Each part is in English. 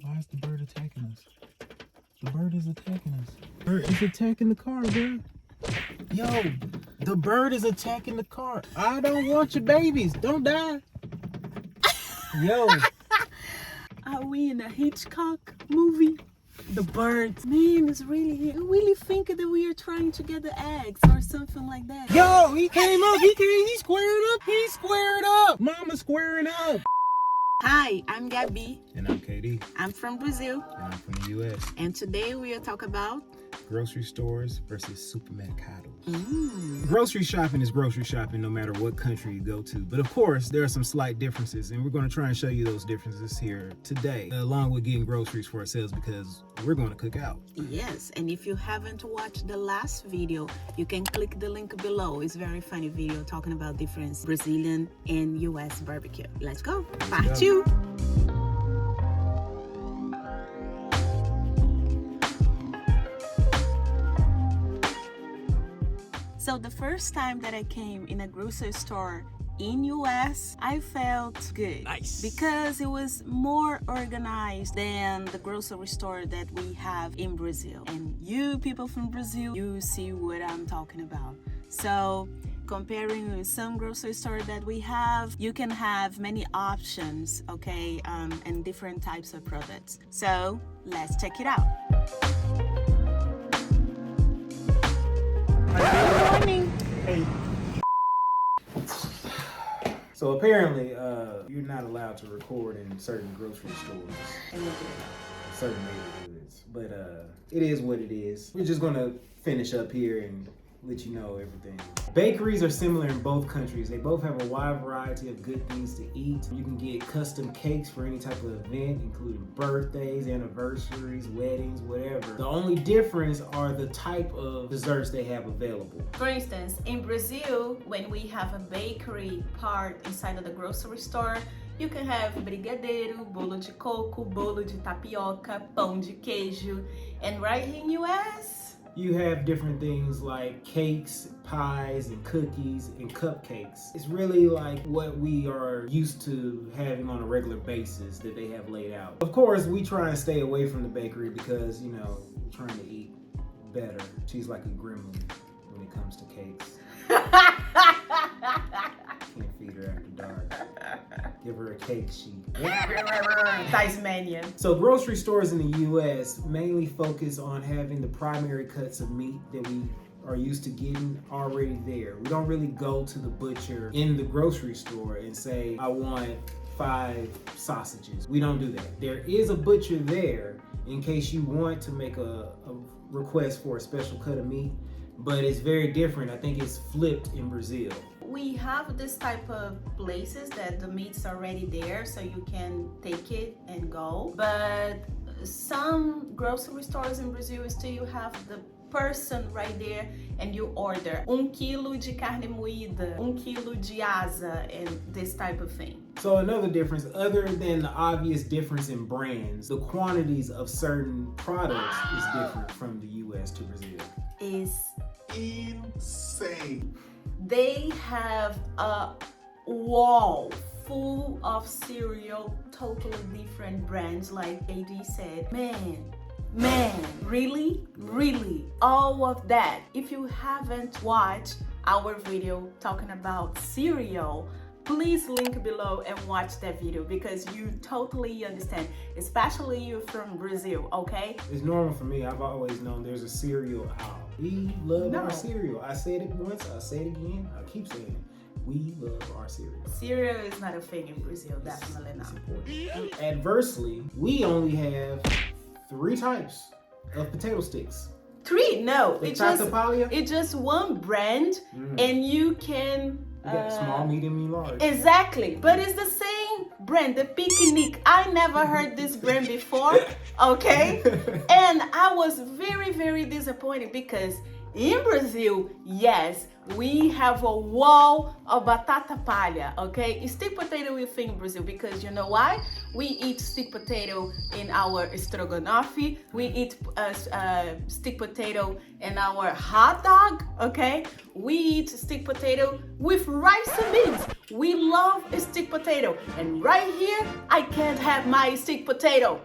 Why is the bird attacking us? The bird is attacking us. Bird is attacking the car, bro. Yo, the bird is attacking the car. I don't want your babies. Don't die. Yo. Are we in a Hitchcock movie? The birds. Man, it's really, I really think that we are trying to get the eggs or something like that. Yo, he came up. He squared up. He squared up. Mama squaring up. Hi, I'm Gabby. And I'm KD. I'm from Brazil. And I'm from the U.S. And today we will talk about grocery stores versus supermercados. Grocery shopping is grocery shopping no matter what country you go to. But of course, there are some slight differences, and we're going to try and show you those differences here today, along with getting groceries for ourselves because we're going to cook out. Yes, and if you haven't watched the last video, you can click the link below. It's a very funny video talking about difference Brazilian and US barbecue. Let's go. Part 2. So the first time that I came in a grocery store in US, I felt good. Nice. Because it was more organized than the grocery store that we have in Brazil. And you people from Brazil, you see what I'm talking about. So comparing with some grocery store that we have, you can have many options, okay, and different types of products. So let's check it out. Good morning. Hey. So apparently, you're not allowed to record in certain grocery stores, certain neighborhoods. But it is what it is. We're just gonna finish up here and let you know everything. Bakeries are similar in both countries. They both have a wide variety of good things to eat. You can get custom cakes for any type of event, including birthdays, anniversaries, weddings, whatever. The only difference are the type of desserts they have available. For instance, in Brazil, when we have a bakery part inside of the grocery store, you can have brigadeiro, bolo de coco, bolo de tapioca, pão de queijo. And right here in US, you have different things like cakes, pies, and cookies, and cupcakes. It's really like what we are used to having on a regular basis that they have laid out. Of course, we try and stay away from the bakery because, you know, we're trying to eat better. She's like a gremlin when it comes to cakes. Can't feed her after dark. Give her a cake sheet. Tasmania. So grocery stores in the US mainly focus on having the primary cuts of meat that we are used to getting already there. We don't really go to the butcher in the grocery store and say, I want 5 sausages. We don't do that. There is a butcher there in case you want to make a request for a special cut of meat, but it's very different. I think it's flipped in Brazil. We have this type of places that the meat's already there, so you can take it and go. But some grocery stores in Brazil still you have the person right there and you order 1 quilo de carne moída, 1 quilo de asa, and this type of thing. So another difference, other than the obvious difference in brands, the quantities of certain products is different from the US to Brazil. Is insane. They have a wall full of cereal, totally different brands, like AD said. Man, really? All of that. If you haven't watched our video talking about cereal, please link below and watch that video because you totally understand, especially you from Brazil, okay? It's normal for me. I've always known there's a cereal aisle. We love our cereal. I said it once, I say it again, I keep saying it. We love our cereal. Cereal is not a thing in Brazil, definitely not. Important. Adversely, we only have 3 types of potato sticks. 3? No, it's just one brand, and you can you got small, medium, and large. Exactly, but it's the same brand, the Picnic. I never heard this brand before, okay? And I was very disappointed because in Brazil, yes, we have a wall of batata palha, okay? Stick potato we think in Brazil because you know why? We eat stick potato in our stroganoff. We eat stick potato in our hot dog, okay? We eat stick potato with rice and beans. We love a stick potato. And right here, I can't have my stick potato.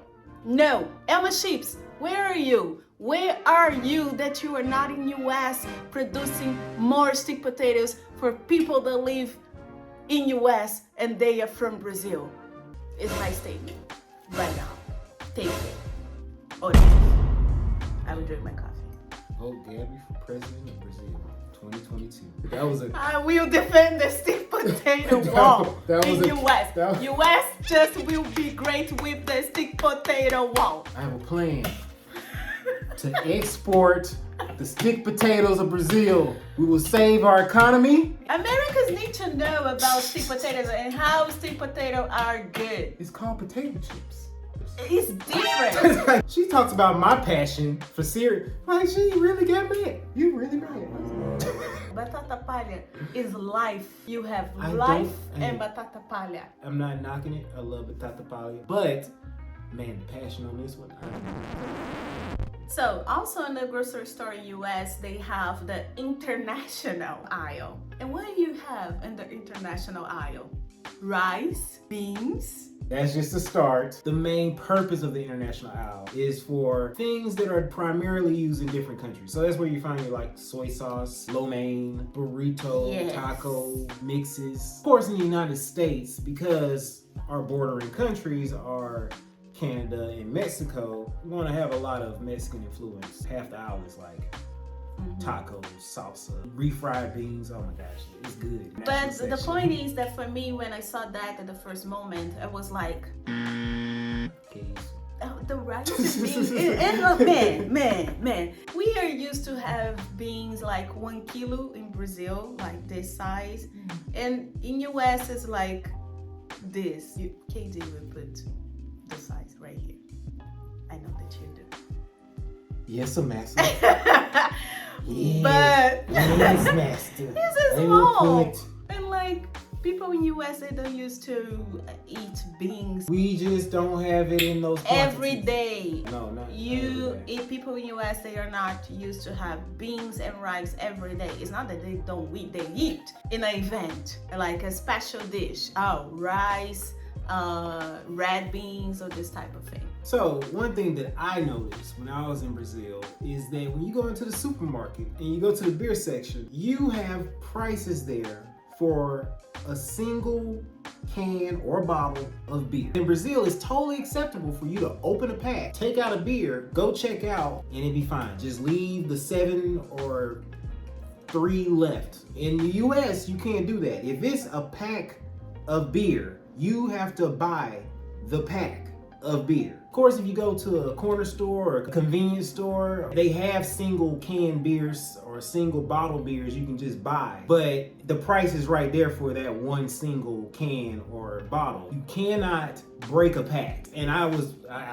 No, Elma Sheeps, where are you? Where are you that you are not in US producing more stick potatoes for people that live in US and they are from Brazil? It's my statement right now. Take it. Or I will drink my coffee. Vote Gabby for president of Brazil, 2022. That was a. I will defend the stick potato wall that was in a- US. that- US just will be great with the stick potato wall. I have a plan to export the stick potatoes of Brazil. We will save our economy. Americans need to know about stick potatoes and how stick potatoes are good. It's called potato chips. It's different. She talks about my passion for cereal. Like, she really got mad. You really mad. Batata palha is life. You have I life don't- and batata palha. I'm not knocking it. I love batata palha. But, man, the passion on this one. So, also in the grocery store in US, they have the international aisle. And what do you have in the international aisle? Rice, beans. That's just a start. The main purpose of the international aisle is for things that are primarily used in different countries. So that's where you find your like soy sauce, lo mein, burrito, Yes. taco mixes. Of course, in the United States, because our bordering countries are Canada and Mexico, we want to have a lot of Mexican influence. Half the aisle is like tacos, salsa, refried beans. Oh my gosh, it's good. But National the section. point is that for me, when I saw that at the first moment, I was like, Okay. oh, the rice and beans. And man. We are used to have beans like 1 kilo in Brazil, like this size. And in US, it's like this. KD will put the size right here. I know that you do. Yes, a master. But yes, master. this is I will small. put- And like people in US, they don't used to eat beans We just don't have it in those every quantities. day. No, not You, every day. if people in US, they are not used to have beans and rice every day. It's not that they don't eat, they eat in an event, like a special dish. Oh, rice, red beans, or this type of thing. So one thing that I noticed when I was in Brazil is that when you go into the supermarket and you go to the beer section, you have prices there for a single can or bottle of beer. In Brazil, it's totally acceptable for you to open a pack, take out a beer, go check out, and it'd be fine. Just leave the 7 or 3 left. In the US, you can't do that. If it's a pack of beer, you have to buy the pack of beer. Of course, if you go to a corner store or a convenience store, they have single can beers or single bottle beers you can just buy. But the price is right there for that one single can or bottle. You cannot break a pack. And I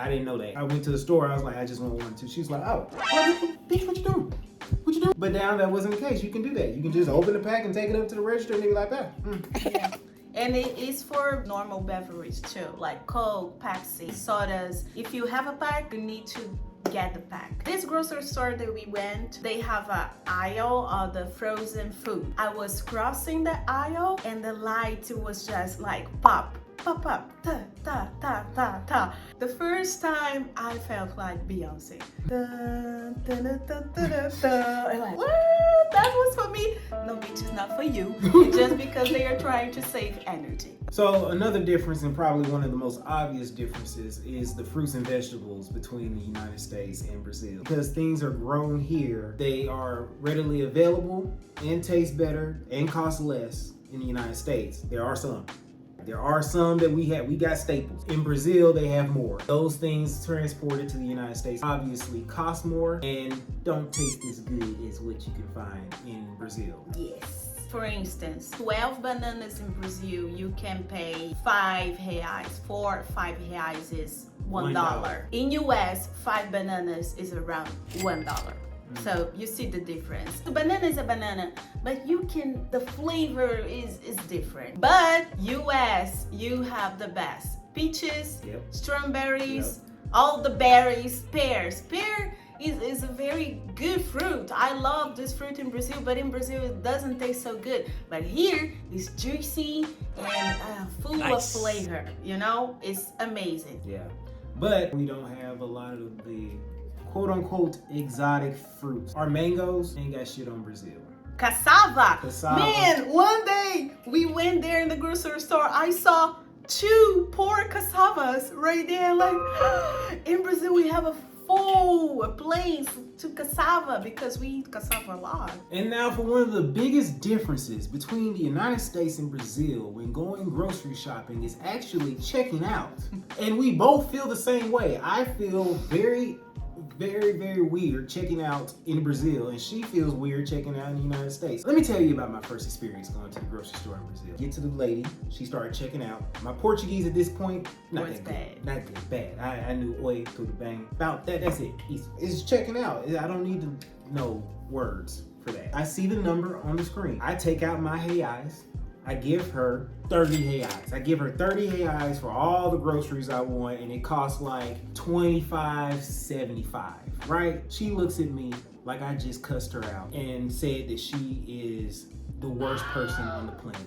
didn't know that. I went to the store, I was like, I just want 1 or 2. She's like, oh, bitch, what you doing? What you doing? But now that wasn't the case. You can do that. You can just open the pack and take it up to the register and they be like that. Yeah. And it is for normal beverage too, like Coke, Pepsi, sodas. If you have a pack, you need to get the pack. This grocery store that we went, they have an aisle of the frozen food. I was crossing the aisle and the light was just like pop, pop, pop, ta, ta, ta, ta, ta. The first time I felt like Beyonce. Da, da, da, da, da, da. I'm like, what? That was for me. No, bitch, it's not for you. It's just because they are trying to save energy. So another difference, and probably one of the most obvious differences, is the fruits and vegetables between the United States and Brazil. Because things are grown here, they are readily available and taste better and cost less in the United States. There are some that we got staples. In Brazil, they have more. Those things transported to the United States obviously cost more and don't taste as good as what you can find in Brazil. Yes. For instance, 12 bananas in Brazil, you can pay 5 reais. 4 or 5 reais is $1. In US, 5 bananas is around $1. So you see the difference. The banana is a banana, but the flavor is different. But US, you have the best. Peaches, strawberries, all the berries, pears. Pear is a very good fruit. I love this fruit in Brazil, but in Brazil it doesn't taste so good. But here it's juicy and full of flavor. You know, it's amazing. Yeah, but we don't have a lot of the quote-unquote exotic fruits. Our mangoes ain't got shit on Brazil. Cassava. Man, one day we went there in the grocery store. I saw 2 poor cassavas right there. Like, in Brazil we have a full place to cassava because we eat cassava a lot. And now for one of the biggest differences between the United States and Brazil when going grocery shopping is actually checking out. And we both feel the same way. I feel very weird checking out in Brazil, and she feels weird checking out in the United States. Let me tell you about my first experience going to the grocery store in Brazil. Get to the lady, she started checking out. My Portuguese at this point, not that good. Not good, bad. I knew oi, tudo bem. About that, that's it. It's checking out. I don't need to know words for that. I see the number on the screen. I take out my reais. I give her 30 reais. I give her 30 reais for all the groceries I want, and it costs like $25.75, right? She looks at me like I just cussed her out and said that she is the worst person on the planet.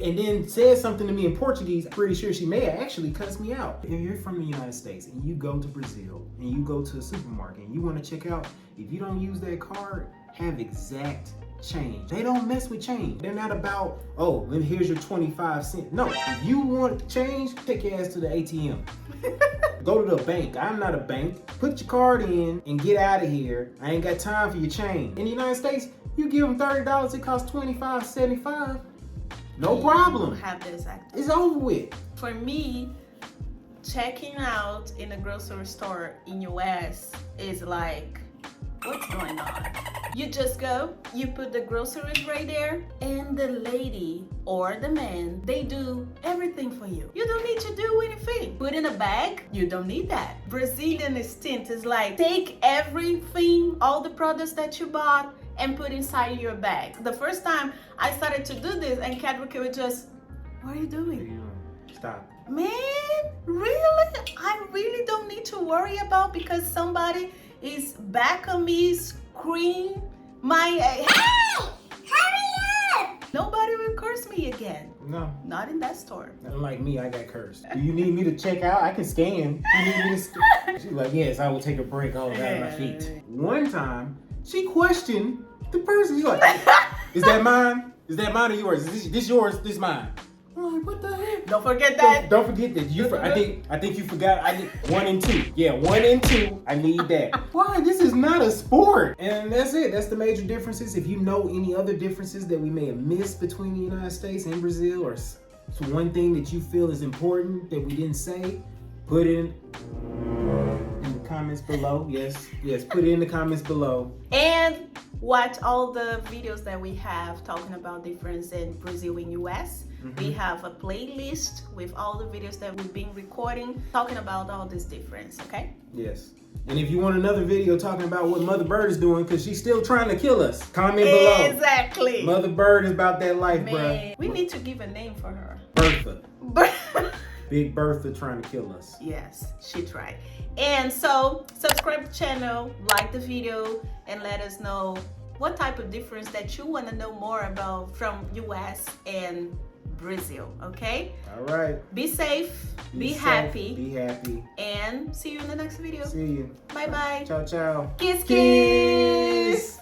And then said something to me in Portuguese. I'm pretty sure she may have actually cussed me out. If you're from the United States and you go to Brazil and you go to a supermarket and you want to check out, if you don't use that card, have exact change. They don't mess with change. They're not about, oh, here's your 25 cents. No, if you want change, take your ass to the ATM. Go to the bank. I'm not a bank. Put your card in and get out of here. I ain't got time for your change. In the United States, you give them $30, it costs $25.75. No problem. Have the exact. It's over with. For me, checking out in a grocery store in US is like, what's going on? You just go, you put the groceries right there, and the lady or the man, they do everything for you. You don't need to do anything. Put in a bag, you don't need that. Brazilian instinct is like, take everything, all the products that you bought, and put inside your bag. The first time I started to do this, and Kedrick would just, what are you doing? Stop. Man, really? I really don't need to worry about because somebody is back on me scream my hey, hurry up! Nobody will curse me again. No. Not in that store. Unlike me, I got cursed. Do you need me to check out? I can scan. You need me to She's like, yes, I will take a break all out of my feet. One time, she questioned the person. She's like, is that mine? Is that mine or yours? Is this yours? This mine? I'm like, what the heck? Don't forget that. Don't forget that. I think you forgot. I did 1 and 2. Yeah, 1 and 2. I need that. Why? This is not a sport. And that's it. That's the major differences. If you know any other differences that we may have missed between the United States and Brazil, or one thing that you feel is important that we didn't say, put it in the comments below. Yes, put it in the comments below. And watch all the videos that we have talking about difference in Brazil and US. We have a playlist with all the videos that we've been recording talking about all this difference, okay? Yes. And if you want another video talking about what Mother Bird is doing, because she's still trying to kill us, comment below. Exactly. Mother Bird is about that life, bruh. We need to give a name for her. Bertha. Big Bertha trying to kill us. Yes, she tried. And so, subscribe to the channel, like the video, and let us know what type of difference that you want to know more about from US and Brazil, okay? All right. Be safe, be happy. Be happy. And see you in the next video. See you. Bye-bye. Ciao, ciao. Kiss, kiss.